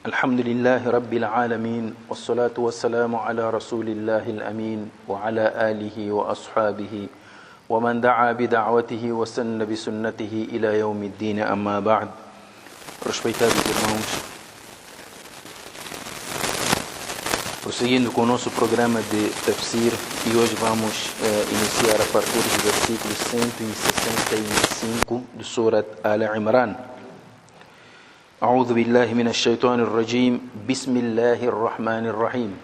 الحمد لله رب العالمين والصلاة والسلام على رسول الله الأمين وعلى آله وأصحابه ومن دعا بدعوته وسن بسنته إلى يوم الدين أما بعد. Respeitados irmãos, prosseguindo com o nosso programa de tafsir, e hoje vamos iniciar a partir do versículo 165 do Surat Al-Imran. أعوذ بالله من الشيطان الرجيم بسم الله الرحمن الرحيم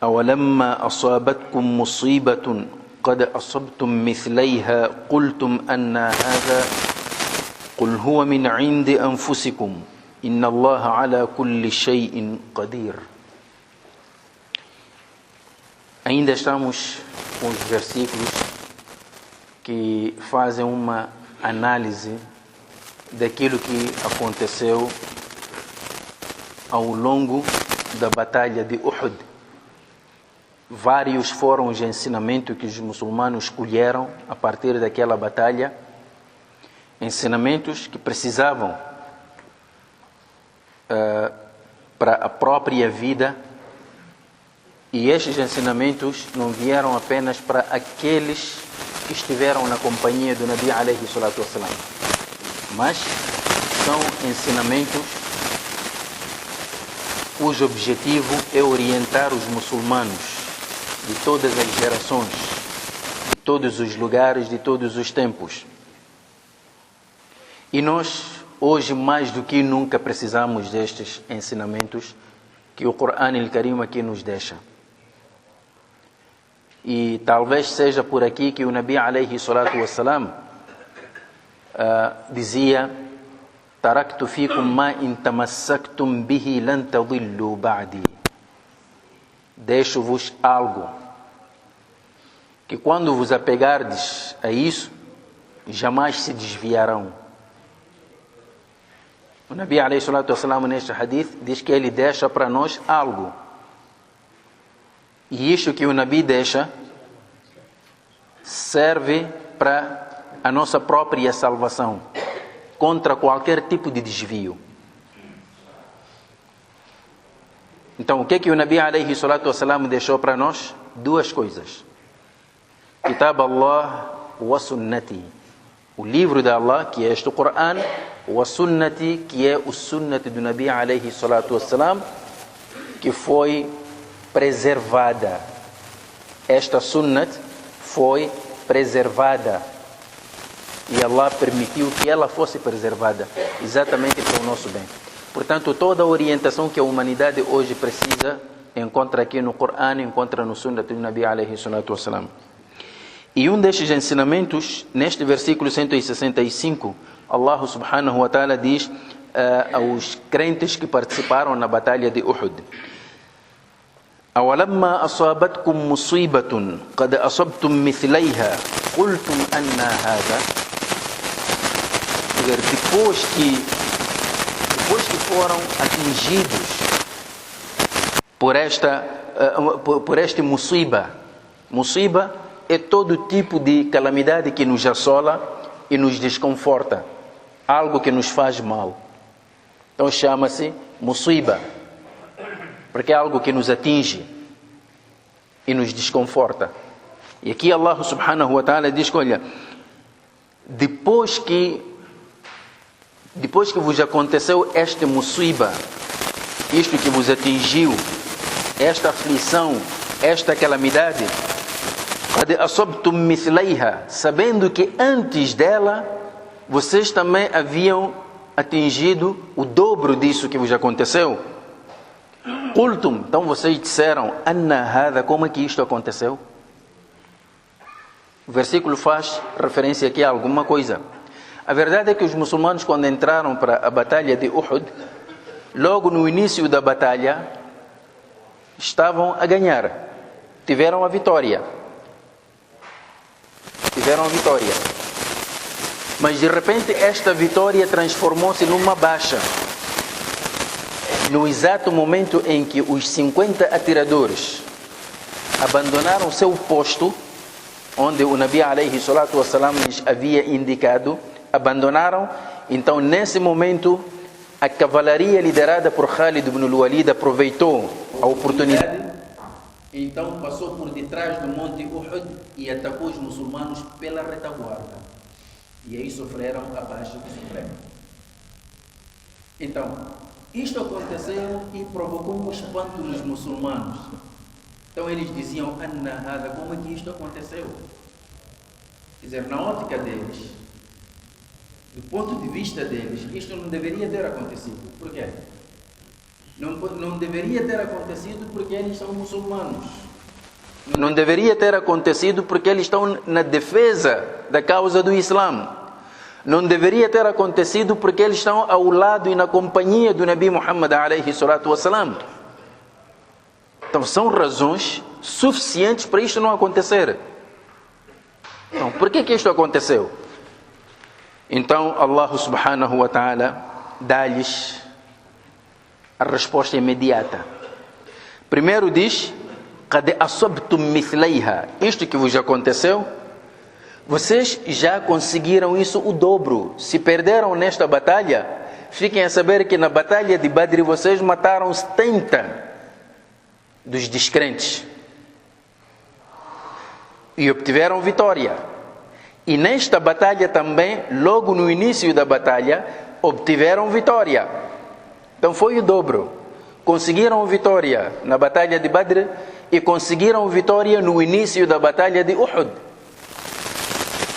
أولما أصابتكم مصيبة قد أصبتم مثليها قلتم أن هذا قل هو من عند أنفسكم إن الله على كل شيء قدير. Ainda estamos com os versículos que fazem uma análise daquilo que aconteceu ao longo da batalha de Uhud. Vários foram os ensinamentos que os muçulmanos escolheram a partir daquela batalha, ensinamentos que precisavam para a própria vida, e estes ensinamentos não vieram apenas para aqueles que estiveram na companhia do Nabi alayhi salatu wassalam, mas são ensinamentos cujo objetivo é orientar os muçulmanos de todas as gerações, de todos os lugares, de todos os tempos. E nós, hoje, mais do que nunca, precisamos destes ensinamentos que o Corão Al-Karim aqui nos deixa. E talvez seja por aqui que o Nabi alayhi salatu wassalam dizia: taraktu fikum ma in tamassaktum bihi lan tadillu ba'di. Deixo-vos algo que, quando vos apegardes a isso, jamais se desviarão. O Nabi alayhi salatu wassalam, neste hadith, diz que ele deixa para nós algo, e isto que o Nabi deixa serve para a nossa própria salvação contra qualquer tipo de desvio. Então, o que o Nabi alayhi salatu wassalam deixou para nós? Duas coisas: Kitab Allah wa Sunnati, o livro de Allah, que é este o Corão, wa Sunnati, que é o Sunnati do Nabi alayhi salatu wassalam, que foi preservada. Esta Sunnat foi preservada, e Allah permitiu que ela fosse preservada exatamente para o nosso bem. Portanto, toda a orientação que a humanidade hoje precisa encontra aqui no Corão, encontra no Sunnah do Nabi alayhi salatu wassalam. E um destes ensinamentos, neste versículo 165, Allah subhanahu wa ta'ala diz aos crentes que participaram na batalha de Uhud: أولما أصابتكم مصيبة قد أصبتم مثليها قلتم أن هذا. Depois que foram atingidos por este musiba. Musiba é todo tipo de calamidade que nos assola e nos desconforta, algo que nos faz mal. Então chama-se musiba, porque é algo que nos atinge e nos desconforta. E aqui Allah subhanahu wa ta'ala diz: olha, depois que vos aconteceu este musiba, isto que vos atingiu, esta aflição, esta calamidade, qad asabtum mithlaiha, sabendo que antes dela vocês também haviam atingido o dobro disso que vos aconteceu. Qultum, então vocês disseram: anna hadha, como é que isto aconteceu? O versículo faz referência aqui a alguma coisa. A verdade é que os muçulmanos, quando entraram para a batalha de Uhud, logo no início da batalha, estavam a ganhar, tiveram a vitória. Mas de repente esta vitória transformou-se numa baixa. No exato momento em que os 50 atiradores abandonaram seu posto, onde o Nabi alayhi salatu wassalam lhes havia indicado, abandonaram. Então nesse momento a cavalaria liderada por Khalid ibn al-Walid aproveitou a oportunidade, então passou por detrás do monte Uhud e atacou os muçulmanos pela retaguarda. E aí sofreram a baixa que sofreram. Então, isto aconteceu e provocou um espanto nos muçulmanos. Então eles diziam, Anna hada, como é que isto aconteceu? Quer dizer, na ótica deles, do ponto de vista deles, isto não deveria ter acontecido. Por quê? Não deveria ter acontecido porque eles são muçulmanos. Não deveria ter acontecido porque eles estão na defesa da causa do Islã. Não deveria ter acontecido porque eles estão ao lado e na companhia do Nabi Muhammad alayhi salatu wassalam. Então são razões suficientes para isto não acontecer. Então, por que isto aconteceu? Então Allah subhanahu wa ta'ala dá-lhes a resposta imediata. Primeiro diz, قَدْ أَصَبْتُمْ مِثْلَيْهَا. Isto que vos aconteceu, vocês já conseguiram isso o dobro. Se perderam nesta batalha, fiquem a saber que na batalha de Badr vocês mataram 70 dos descrentes e obtiveram vitória. E nesta batalha também, logo no início da batalha, obtiveram vitória. Então foi o dobro. Conseguiram vitória na batalha de Badr e conseguiram vitória no início da batalha de Uhud.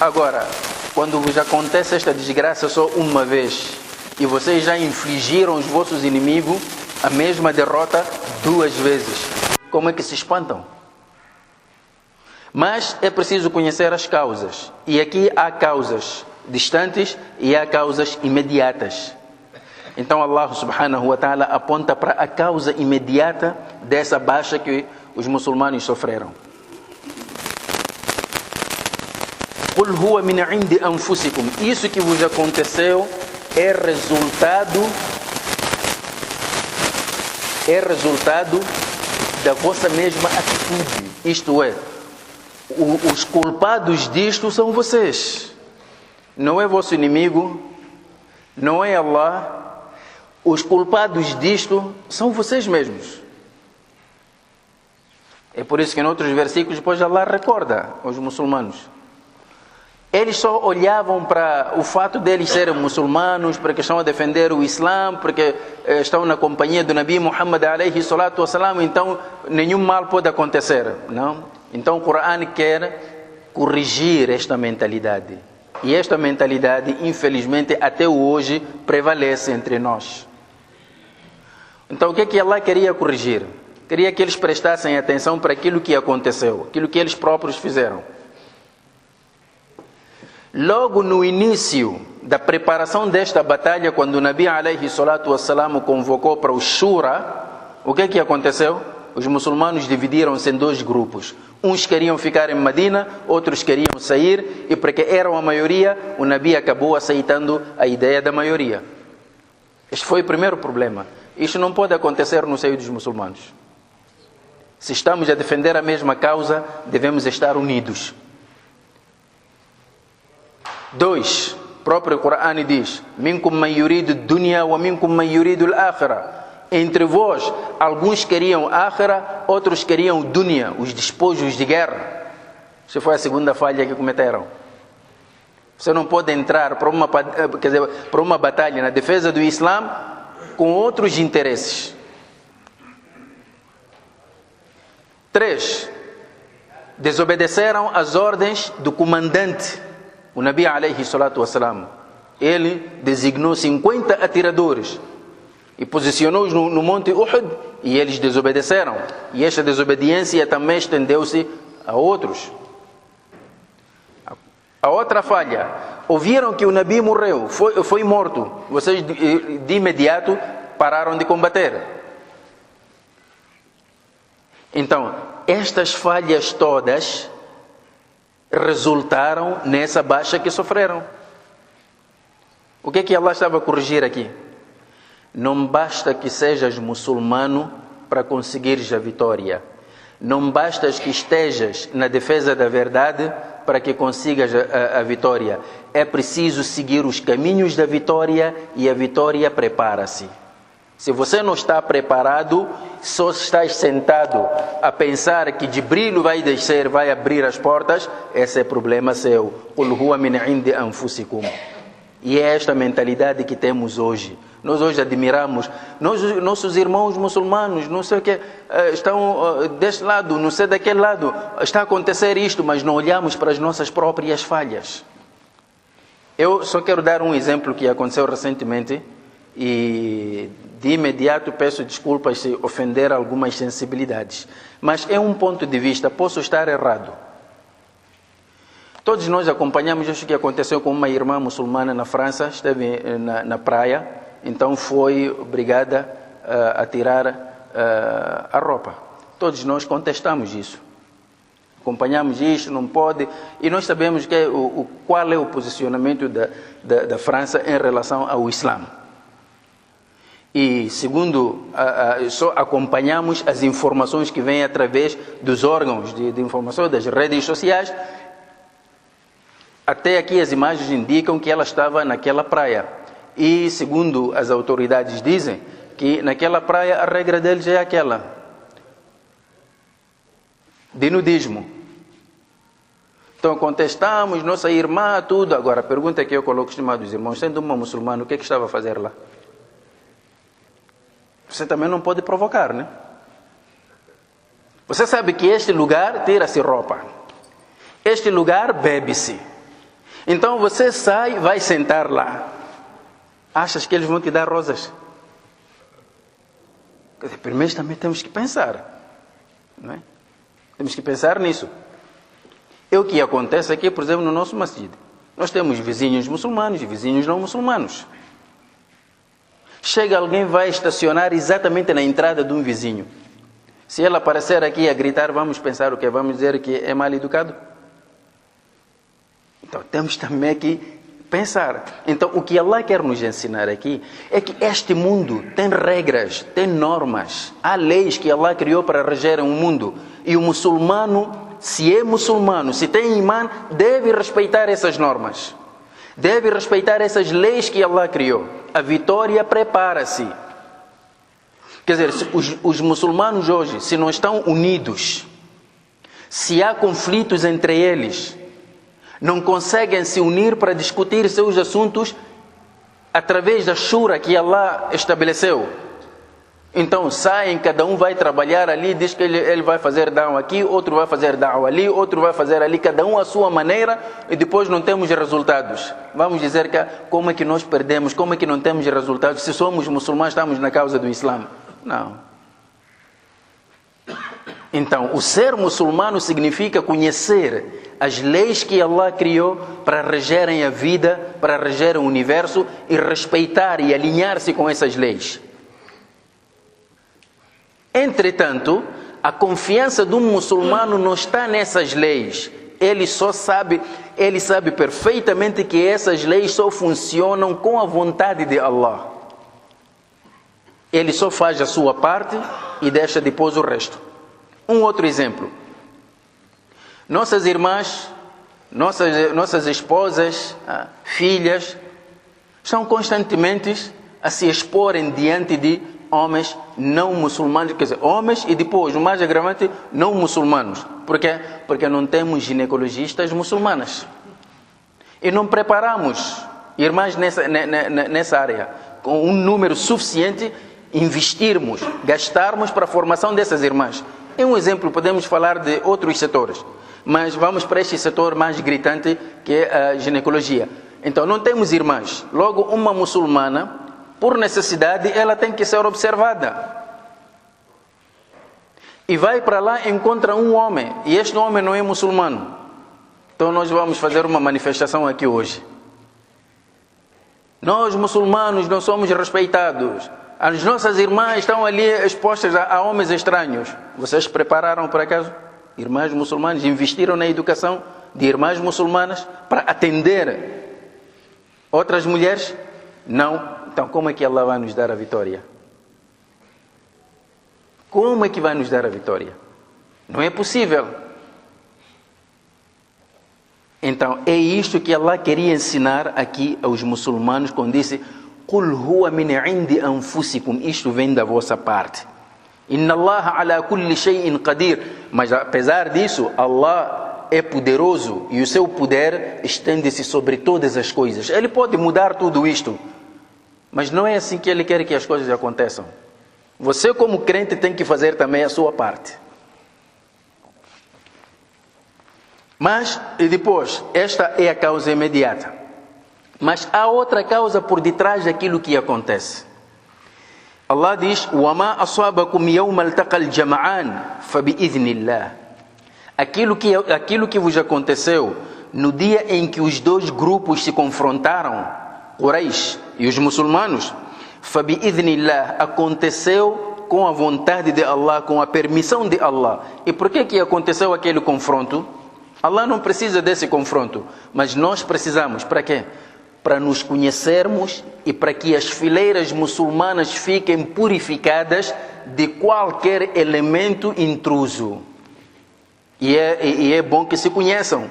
Agora, quando vos acontece esta desgraça só uma vez e vocês já infligiram aos vossos inimigos a mesma derrota 2 vezes, como é que se espantam? Mas é preciso conhecer as causas. E aqui há causas distantes e há causas imediatas. Então Allah subhanahu wa ta'ala aponta para a causa imediata dessa baixa que os muçulmanos sofreram. قُلْ هُوَ مِنْ عِنْدِ أَنفُسِكُمْ. Isso que vos aconteceu é resultado da vossa mesma atitude. Isto é, os culpados disto são vocês. Não é vosso inimigo, não é Allah. Os culpados disto são vocês mesmos. É por isso que em outros versículos depois Allah recorda aos muçulmanos. Eles só olhavam para o fato deles serem muçulmanos, porque estão a defender o Islã, porque estão na companhia do Nabi Muhammad alayhi salatu wassalam, então nenhum mal pode acontecer. Não? Então o Corão quer corrigir esta mentalidade. E esta mentalidade, infelizmente, até hoje prevalece entre nós. Então o que Allah queria corrigir? Queria que eles prestassem atenção para aquilo que aconteceu, aquilo que eles próprios fizeram. Logo no início da preparação desta batalha, quando o Nabi alayhi salatu wassalam convocou para o Shura, o que aconteceu? Os muçulmanos dividiram-se em 2 grupos. Uns queriam ficar em Medina, outros queriam sair, e porque eram a maioria, o Nabi acabou aceitando a ideia da maioria. Este foi o primeiro problema. Isto não pode acontecer no seio dos muçulmanos. Se estamos a defender a mesma causa, devemos estar unidos. 2, o próprio Corão diz, minkum man yuridu dunya wa minkum man yuridu al-akhirah. Entre vós, alguns queriam akhirah, outros queriam dunya, os despojos de guerra. Essa foi a segunda falha que cometeram. Você não pode entrar para uma batalha na defesa do Islã com outros interesses. 3, desobedeceram as ordens do comandante, o Nabi alayhi salatu wassalam. Ele designou 50 atiradores e posicionou-os no monte Uhud, e eles desobedeceram. E esta desobediência também estendeu-se a outros. A outra falha, ouviram que o Nabi morreu, foi morto. Vocês de imediato pararam de combater. Então, estas falhas todas resultaram nessa baixa que sofreram. O que é que Allah estava a corrigir aqui? Não basta que sejas muçulmano para conseguires a vitória. Não basta que estejas na defesa da verdade para que consigas a vitória. É preciso seguir os caminhos da vitória e a vitória prepara-se. Se você não está preparado, só estás sentado a pensar que Jibril vai descer, vai abrir as portas, esse é problema seu. Qul huwa min indi anfusikum. E é esta mentalidade que temos hoje. Nós hoje admiramos, nossos irmãos muçulmanos, não sei o que, estão deste lado, não sei daquele lado, está a acontecer isto, mas não olhamos para as nossas próprias falhas. Eu só quero dar um exemplo que aconteceu recentemente e de imediato peço desculpas se ofender algumas sensibilidades, mas é um ponto de vista, posso estar errado. Todos nós acompanhamos isso que aconteceu com uma irmã muçulmana na França, esteve na praia, então foi obrigada a tirar a roupa. Todos nós contestamos isso. Acompanhamos isso, não pode, e nós sabemos qual é o posicionamento da França em relação ao Islã. E segundo, só acompanhamos as informações que vêm através dos órgãos de informação, das redes sociais. Até aqui as imagens indicam que ela estava naquela praia. E segundo as autoridades dizem, que naquela praia a regra deles é aquela de nudismo. Então contestamos, nossa irmã, tudo. Agora a pergunta que eu coloco, estimados irmãos, sendo uma muçulmana, o que estava a fazer lá? Você também não pode provocar, né? Você sabe que este lugar tira-se roupa. Este lugar bebe-se. Então você sai, vai sentar lá. Achas que eles vão te dar rosas? Primeiro também temos que pensar, não é? Temos que pensar nisso. É o que acontece aqui, por exemplo, no nosso masjid. Nós temos vizinhos muçulmanos e vizinhos não muçulmanos. Chega alguém, vai estacionar exatamente na entrada de um vizinho. Se ele aparecer aqui a gritar, vamos pensar o quê? Vamos dizer que é mal educado? Então temos também que pensar. Então o que Allah quer nos ensinar aqui é que este mundo tem regras, tem normas. Há leis que Allah criou para reger o mundo. E o muçulmano, se é muçulmano, se tem imã, deve respeitar essas normas. Deve respeitar essas leis que Allah criou. A vitória prepara-se. Quer dizer, os muçulmanos hoje, se não estão unidos, se há conflitos entre eles, não conseguem se unir para discutir seus assuntos através da shura que Allah estabeleceu. Então saem, cada um vai trabalhar ali, diz que ele vai fazer da'wah aqui, outro vai fazer da'wah ali, outro vai fazer ali, cada um à sua maneira, e depois não temos resultados. Vamos dizer que como é que nós perdemos, como é que não temos resultados? Se somos muçulmanos, estamos na causa do Islã. Não. Então, o ser muçulmano significa conhecer as leis que Allah criou para regerem a vida, para reger o universo e respeitar e alinhar-se com essas leis. Entretanto, a confiança de um muçulmano não está nessas leis. Ele sabe perfeitamente que essas leis só funcionam com a vontade de Allah. Ele só faz a sua parte e deixa depois o resto. Um outro exemplo. Nossas irmãs, nossas esposas, filhas, estão constantemente a se exporem diante de homens não muçulmanos, quer dizer, homens e depois, o mais agravante, não muçulmanos. Por quê? Porque não temos ginecologistas muçulmanas. E não preparamos irmãs nessa área, com um número suficiente, investirmos, gastarmos para a formação dessas irmãs. É um exemplo, podemos falar de outros setores, mas vamos para este setor mais gritante, que é a ginecologia. Então, não temos irmãs. Logo, uma muçulmana, por necessidade, ela tem que ser observada. E vai para lá, encontra um homem, e este homem não é muçulmano. Então nós vamos fazer uma manifestação aqui hoje. Nós muçulmanos não somos respeitados. As nossas irmãs estão ali expostas a homens estranhos. Vocês prepararam, por acaso, irmãs muçulmanas, investiram na educação de irmãs muçulmanas para atender outras mulheres? Não. Então, como é que Allah vai nos dar a vitória? Como é que vai nos dar a vitória? Não é possível. Então, é isto que Allah queria ensinar aqui aos muçulmanos quando disse Qul huwa min indi anfusikum. Isto vem da vossa parte. Inna Allah ala kulli shay'in qadir. Mas apesar disso, Allah é poderoso e o seu poder estende-se sobre todas as coisas. Ele pode mudar tudo isto, mas não é assim que Ele quer que as coisas aconteçam. Você, como crente, tem que fazer também a sua parte. Mas, e depois, esta é a causa imediata. Mas há outra causa por detrás daquilo que acontece. Allah diz: وَمَا أَصَابَكُمْ يَوْمَ الْتَقَى الْجَمْعَانِ فَبِإِذْنِ اللَّهِ. Aquilo que vos aconteceu no dia em que os dois grupos se confrontaram, Quraysh e os muçulmanos, فَبِإِذْنِ اللَّهِ, aconteceu com a vontade de Allah, com a permissão de Allah. E por que aconteceu aquele confronto? Allah não precisa desse confronto, mas nós precisamos. Para quê? Para nos conhecermos e para que as fileiras muçulmanas fiquem purificadas de qualquer elemento intruso. E é bom que se conheçam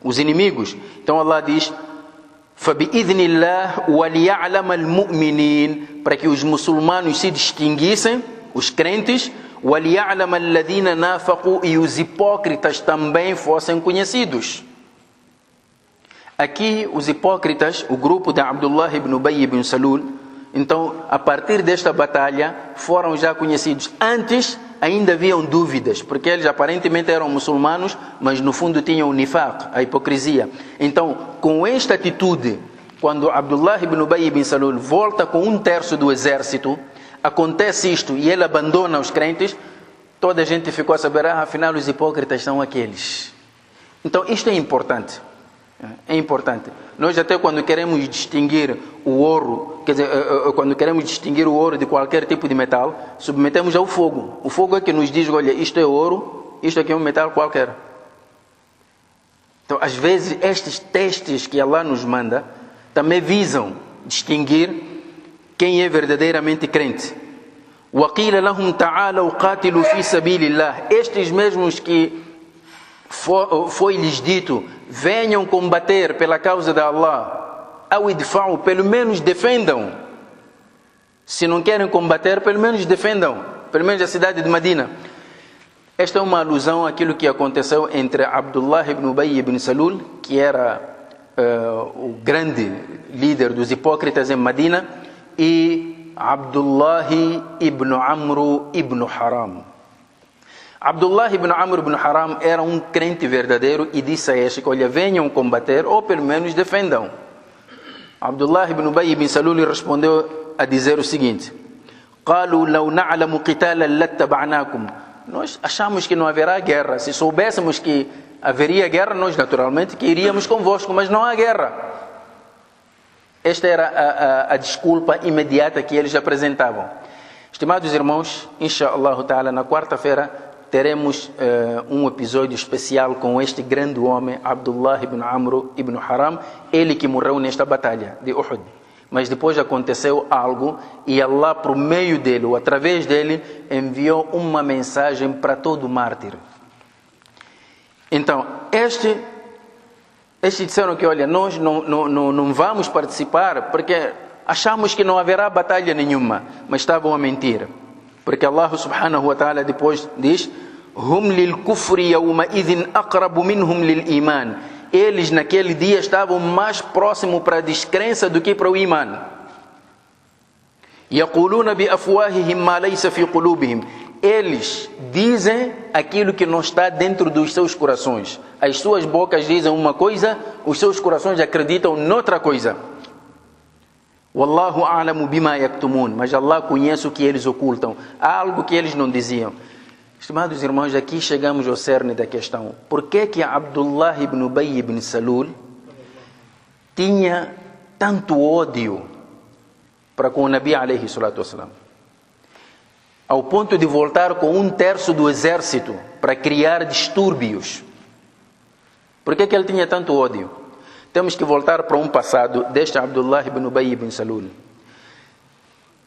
os inimigos. Então Allah diz: فَبِإِذْنِ اللَّهِ وَلِيَعْلَمَ الْمُؤْمِنِينَ, para que os muçulmanos se distinguissem, os crentes, وَلِيَعْلَمَ الَّذِينَ نَافَقُوا, e os hipócritas também fossem conhecidos. Aqui os hipócritas, o grupo de Abdullah ibn Ubay ibn Salul, então a partir desta batalha foram já conhecidos. Antes ainda haviam dúvidas, porque eles aparentemente eram muçulmanos, mas no fundo tinham o nifaq, a hipocrisia. Então, com esta atitude, quando Abdullah ibn Ubay ibn Salul volta com 1/3 do exército, acontece isto e ele abandona os crentes, toda a gente ficou a saber: afinal os hipócritas são aqueles. Então isto é importante. É importante. Nós até quando queremos distinguir o ouro, quer dizer, quando queremos distinguir o ouro de qualquer tipo de metal, submetemos ao fogo. O fogo é que nos diz: olha, isto é ouro, isto aqui é um metal qualquer. Então, às vezes, estes testes que Allah nos manda também visam distinguir quem é verdadeiramente crente. وَقِيلَ لَهُمْ تَعَالَوْا قَاتِلُوا فِي سَبِيلِ اللَّهِ. Estes mesmos que foi-lhes dito: venham combater pela causa de Allah, ao idfa'u, pelo menos defendam. Se não querem combater, pelo menos defendam, pelo menos a cidade de Medina. Esta é uma alusão àquilo que aconteceu entre Abdullah ibn Ubay ibn Salul, que era o grande líder dos hipócritas em Medina, e Abdullah ibn Amr ibn Haram. Abdullah ibn Amr ibn Haram era um crente verdadeiro e disse a este: olha, venham combater ou pelo menos defendam. Abdullah ibn Ubay ibn Salul respondeu a dizer o seguinte: قالوا لو نعلم قتالا لاتبعناكم. Nós achamos que não haverá guerra. Se soubéssemos que haveria guerra, nós naturalmente que iríamos convosco, mas não há guerra. Esta era a desculpa imediata que eles apresentavam. Estimados irmãos, inshallah ta'ala, na quarta-feira teremos um episódio especial com este grande homem, Abdullah ibn Amr ibn Haram, ele que morreu nesta batalha de Uhud. Mas depois aconteceu algo e Allah, por meio dele, ou através dele, enviou uma mensagem para todo mártir. Então, estes disseram que, olha, nós não vamos participar porque achamos que não haverá batalha nenhuma, mas estavam a mentir. Porque Allah subhanahu wa ta'ala depois diz: hum lil kufri yawma idhin aqrabu minhum lil iman. Eles naquele dia estavam mais próximos para a descrença do que para o iman. Yaquluna bi afwahihim ma laysa fi qulubihim. Eles dizem aquilo que não está dentro dos seus corações. As suas bocas dizem uma coisa, os seus corações acreditam noutra coisa. Wallahu a'lamu bima yaktumun. Mas Allah conhece o que eles ocultam. Há algo que eles não diziam. Estimados irmãos, aqui chegamos ao cerne da questão. Por que Abdullah ibn Ubay ibn Salul tinha tanto ódio para com o Nabi alayhi salatu wassalam, ao ponto de voltar com 1/3 do exército para criar distúrbios? Por que ele tinha tanto ódio? Temos que voltar para um passado deste Abdullah ibn Ubay ibn Salul.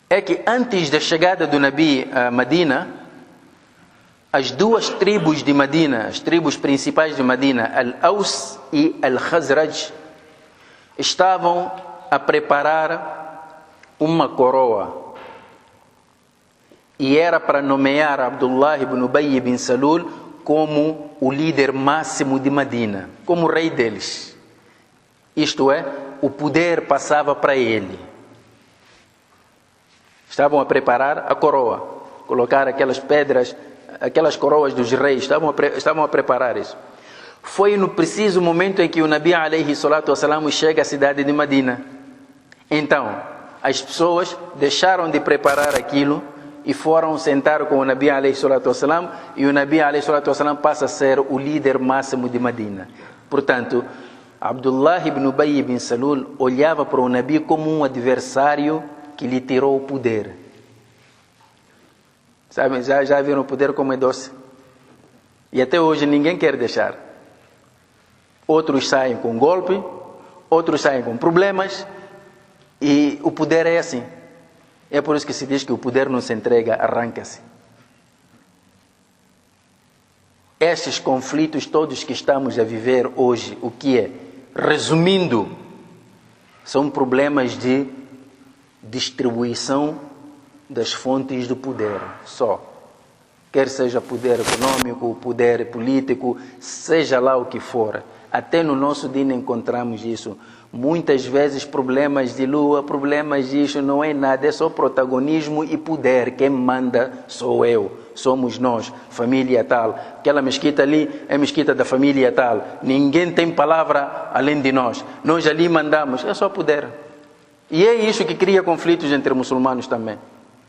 É que antes da chegada do Nabi a Medina, as duas tribos de Medina, as tribos principais de Medina, Al-Aws e Al-Khazraj, estavam a preparar uma coroa. E era para nomear Abdullah ibn Ubay ibn Salul como o líder máximo de Medina, como o rei deles. Isto é, o poder passava para ele. Estavam a preparar a coroa, colocar aquelas pedras, aquelas coroas dos reis, estavam a preparar isso. Foi no preciso momento em que o Nabi alayhi salatu wassalam chega à cidade de Medina. Então, as pessoas deixaram de preparar aquilo e foram sentar com o Nabi alayhi salatu wassalam, e o Nabi alayhi salatu wassalam passa a ser o líder máximo de Medina. Portanto, Abdullah ibn Ubay ibn Salul olhava para o Nabi como um adversário que lhe tirou o poder. Sabem, já viram o poder como é doce? E até hoje ninguém quer deixar. Outros saem com golpe, outros saem com problemas, e o poder é assim. É por isso que se diz que o poder não se entrega, arranca-se. Estes conflitos todos que estamos a viver hoje, o que é? Resumindo, são problemas de distribuição das fontes do poder, só. Quer seja poder econômico, poder político, seja lá o que for. Até no nosso dia encontramos isso. Muitas vezes problemas de lua, problemas disso, não é nada, é só protagonismo e poder. Quem manda sou eu, somos nós, família tal. Aquela mesquita ali é mesquita da família tal. Ninguém tem palavra além de nós. Nós ali mandamos, é só poder. E é isso que cria conflitos entre muçulmanos também.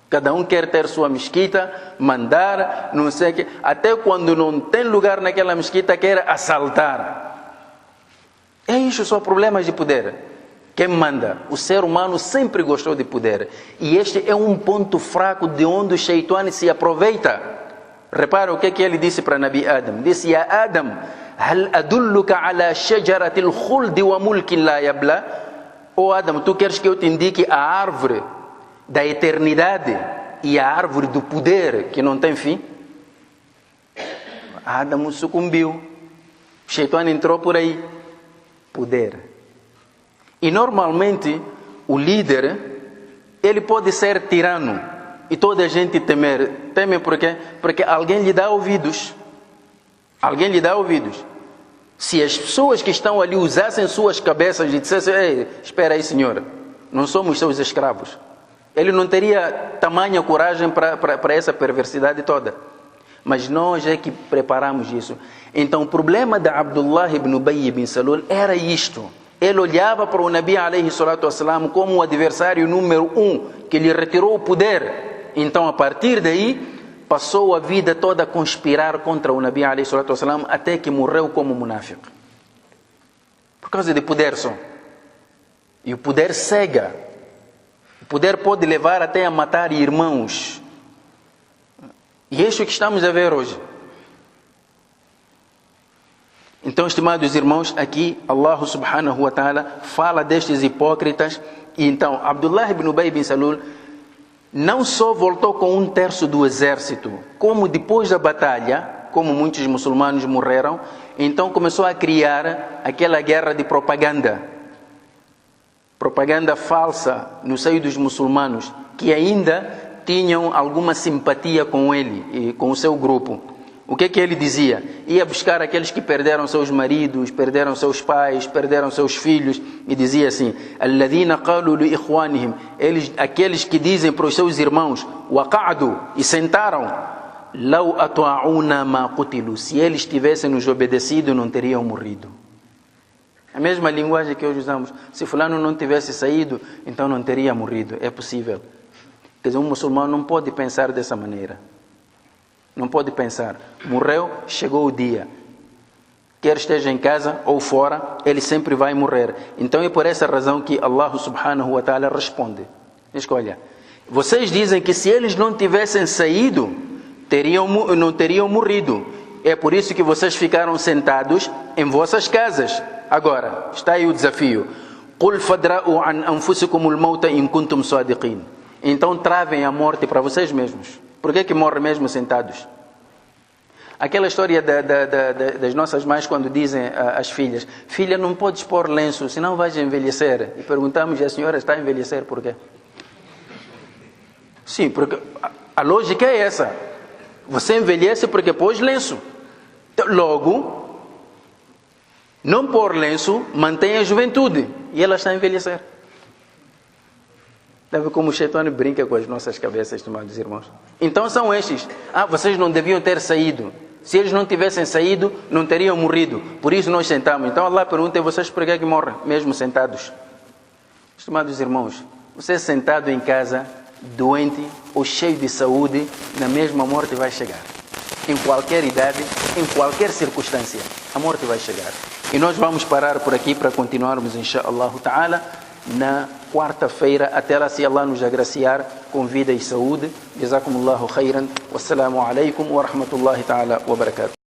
Cada um quer ter sua mesquita, mandar, não sei o que. Até quando não tem lugar naquela mesquita, quer assaltar. É isso, só problemas de poder. Quem manda? O ser humano sempre gostou de poder. E este é um ponto fraco de onde o Shaitan se aproveita. Repara o que ele disse para Nabi Adam. Disse, Ya Adam, hal adulluka ala shajaratil khuldi wa mulkin la yabla? Oh Adam, tu queres que eu te indique a árvore da eternidade e a árvore do poder que não tem fim? Adam sucumbiu. O Shaitan entrou por aí. Poder. E normalmente o líder, ele pode ser tirano e toda a gente teme por quê? Porque alguém lhe dá ouvidos. Alguém lhe dá ouvidos. Se as pessoas que estão ali usassem suas cabeças e dissessem, ei, espera aí senhor, não somos seus escravos, ele não teria tamanha coragem para essa perversidade toda. Mas nós é que preparamos isso. Então o problema de Abdullah ibn Ubay ibn Salul era isto. Ele olhava para o Nabi alayhi salatu wassalam como o adversário número 1, que lhe retirou o poder. Então a partir daí, passou a vida toda a conspirar contra o Nabi alayhi salatu wassalam, até que morreu como munáfico. Por causa de poder só. E o poder cega. O poder pode levar até a matar irmãos. E é isso que estamos a ver hoje. Então, estimados irmãos, aqui Allah subhanahu wa ta'ala fala destes hipócritas. E então, Abdullah ibn Ubay ibn Salul não só voltou com 1/3 do exército, como depois da batalha, como muitos muçulmanos morreram, então começou a criar aquela guerra de propaganda. Propaganda falsa no seio dos muçulmanos, que ainda tinham alguma simpatia com ele e com o seu grupo. O que ele dizia? Ia buscar aqueles que perderam seus maridos, perderam seus pais, perderam seus filhos, e dizia assim: alladhina qalu li ikhwanihim, aqueles que dizem para os seus irmãos, waqa'du, e sentaram, law ata'una ma qutilu, se eles tivessem nos obedecido não teriam morrido. A mesma linguagem que hoje usamos. Se fulano não tivesse saído, então não teria morrido. É possível. Quer dizer, um muçulmano não pode pensar dessa maneira. Não pode pensar. Morreu, chegou o dia. Quer esteja em casa ou fora, ele sempre vai morrer. Então é por essa razão que Allah subhanahu wa ta'ala responde. Escolha. Vocês dizem que se eles não tivessem saído, não teriam morrido. É por isso que vocês ficaram sentados em vossas casas. Agora, está aí o desafio. قُلْ فَدْرَأُوا عَنْ أَنفُسِكُمُ الْمَوْتَ إِن كُنْتُمْ صَادِقِينَ. Então travem a morte para vocês mesmos. Por que morrem mesmo sentados? Aquela história das nossas mães quando dizem às filhas: filha, não podes pôr lenço, senão vais envelhecer. E perguntamos: a senhora está a envelhecer por quê? Sim, porque a lógica é essa. Você envelhece porque pôs lenço. Logo, não pôr lenço mantém a juventude. E ela está a envelhecer. Deve como o Shaitani brinca com as nossas cabeças, estimados irmãos. Então são estes. Vocês não deviam ter saído. Se eles não tivessem saído, não teriam morrido. Por isso nós sentamos. Então Allah pergunta: e vocês por que morrem? Mesmo sentados. Estimados irmãos, você sentado em casa, doente ou cheio de saúde, na mesma morte vai chegar. Em qualquer idade, em qualquer circunstância, a morte vai chegar. E nós vamos parar por aqui para continuarmos, inshaAllah ta'ala, na quarta-feira, até lá, se Allah nos agraciar com vida e saúde. Jazakumullahu khairan. Wassalamu alaikum wa rahmatullahi ta'ala wa barakatuh.